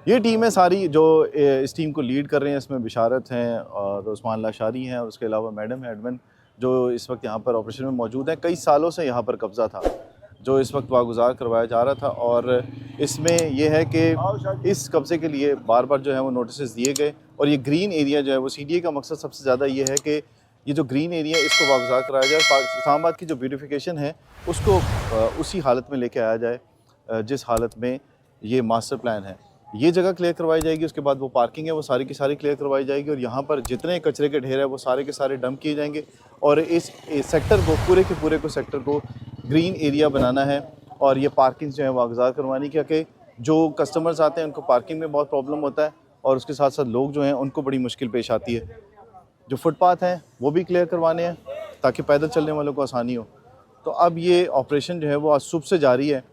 ये टीम है सारी जो इस टीम को लीड कर रहे हैं। इसमें बिशारत हैं और उस्मान लाशारी हैं और उसके अलावा मैडम है एडमिन जो इस वक्त यहाँ पर ऑपरेशन में मौजूद हैं। कई सालों से यहाँ पर कब्ज़ा था जो इस वक्त वागुजार करवाया जा रहा था और इसमें यह है कि इस कब्ज़े के लिए बार बार जो है वो नोटिस दिए गए और ये ग्रीन एरिया जो है वो CDA का मकसद सबसे ज़्यादा ये है कि ये जो ग्रीन एरिया है इसको वागुजार कराया जाए। इस्लामाबाद की जो ब्यूटिफिकेशन है उसको उसी हालत में लेके आया जाए जिस हालत में ये मास्टर प्लान है। ये जगह क्लियर करवाई जाएगी, उसके बाद वो पार्किंग है वो सारी की सारी क्लियर करवाई जाएगी और यहाँ पर जितने कचरे के ढेर है वो सारे के सारे डंप किए जाएंगे और इस सेक्टर को पूरे के पूरे को सेक्टर को ग्रीन एरिया बनाना है। और ये पार्किंग जो है वागुजार करवानी, क्योंकि जो कस्टमर्स आते हैं उनको पार्किंग में बहुत प्रॉब्लम होता है और उसके साथ साथ लोग जो हैं उनको बड़ी मुश्किल पेश आती है। जो फुटपाथ हैं वो भी क्लियर करवाने हैं ताकि पैदल चलने वालों को आसानी हो। तो अब ये ऑपरेशन जो है वो आज सुबह से जारी है।